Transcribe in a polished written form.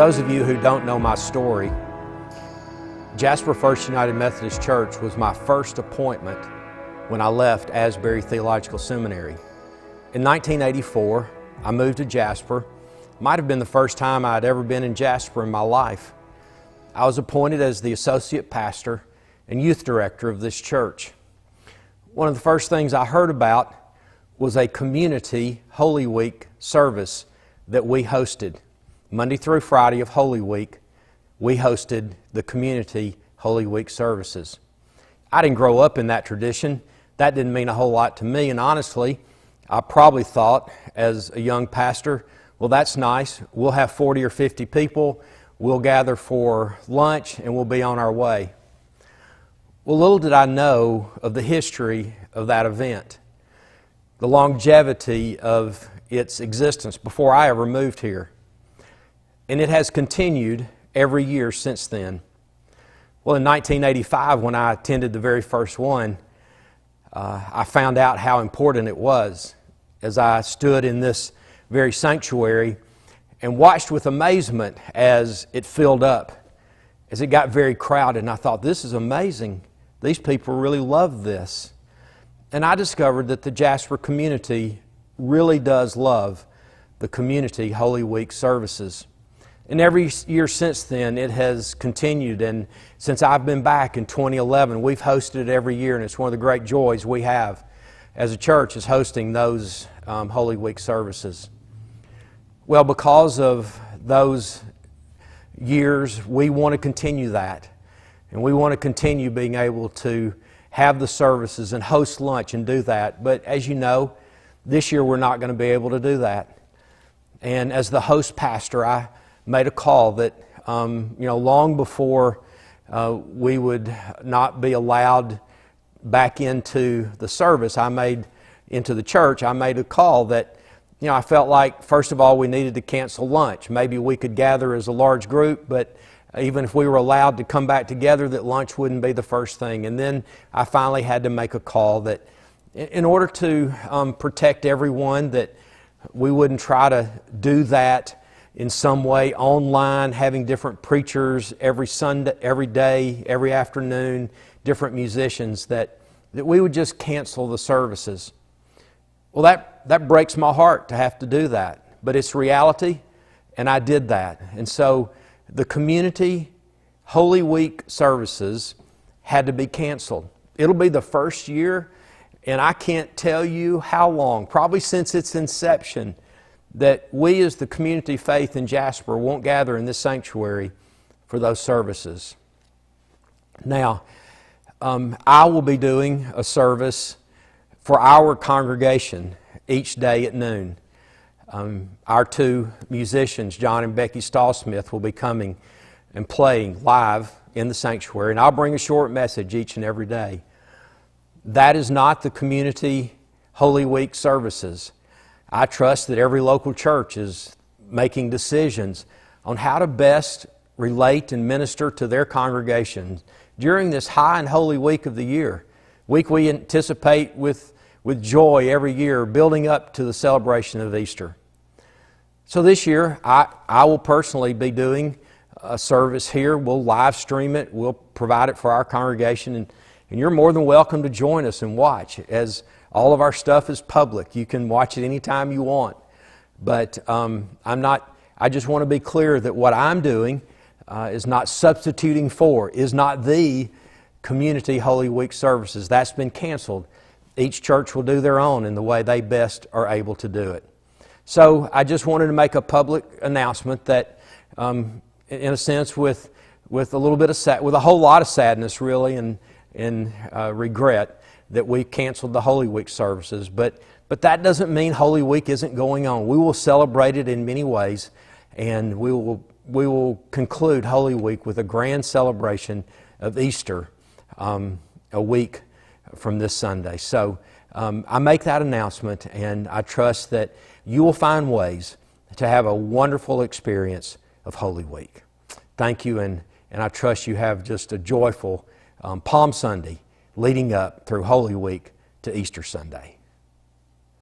those of you who don't know my story, Jasper First United Methodist Church was my first appointment when I left Asbury Theological Seminary. In 1984, I moved to Jasper. Might have been the first time I'd ever been in Jasper in my life. I was appointed as the associate pastor and youth director of this church. One of the first things I heard about was a community Holy Week service that we hosted. Monday through Friday of Holy Week, we hosted the community Holy Week services. I didn't grow up in that tradition. That didn't mean a whole lot to me, and honestly, I probably thought as a young pastor, well, that's nice. We'll have 40 or 50 people. We'll gather for lunch and we'll be on our way. Well, little did I know of the history of that event, the longevity of its existence before I ever moved here. And it has continued every year since then. Well, in 1985, when I attended the very first one, I found out how important it was as I stood in this very sanctuary and watched with amazement as it filled up, as it got very crowded. And I thought, this is amazing. These people really love this. And I discovered that the Jasper community really does love the community Holy Week services. And every year since then, it has continued. And since I've been back in 2011, we've hosted it every year, and it's one of the great joys we have as a church is hosting those Holy Week services. Well, because of those years, we want to continue that. And we want to continue being able to have the services and host lunch and do that. But as you know, this year we're not going to be able to do that. And as the host pastor, I made a call that, long before we would not be allowed back into the service, into the church, I made a call that, I felt like, first of all, we needed to cancel lunch. Maybe we could gather as a large group, but even if we were allowed to come back together, that lunch wouldn't be the first thing. And then I finally had to make a call that in order to protect everyone, that we wouldn't try to do that in some way online, having different preachers every Sunday, every day, every afternoon, different musicians, that we would just cancel the services. Well, that breaks my heart to have to do that, but it's reality, and I did that. And so the community Holy Week services had to be canceled. It'll be the first year, and I can't tell you how long, probably since its inception, that we as the community faith in Jasper won't gather in this sanctuary for those services. Now, I will be doing a service for our congregation each day at noon. Our two musicians, John and Becky Stallsmith, will be coming and playing live in the sanctuary, and I'll bring a short message each and every day. That is not the community Holy Week services. I trust that every local church is making decisions on how to best relate and minister to their congregations during this high and holy week of the year. Week we anticipate with joy every year, building up to the celebration of Easter. So this year, I will personally be doing a service here. We'll live stream it. We'll provide it for our congregation. And you're more than welcome to join us and watch, as all of our stuff is public. You can watch it anytime you want. But I just want to be clear that what I'm doing is not substituting for, is not the community Holy Week services. That's been canceled. Each church will do their own in the way they best are able to do it. So I just wanted to make a public announcement that, in a sense, with a little bit of with a whole lot of sadness, really, and regret, that we canceled the Holy Week services. But that doesn't mean Holy Week isn't going on. We will celebrate it in many ways, and we will conclude Holy Week with a grand celebration of Easter a week from this Sunday. So I make that announcement, and I trust that you will find ways to have a wonderful experience of Holy Week. Thank you, and I trust you have just a joyful Palm Sunday leading up through Holy Week to Easter Sunday.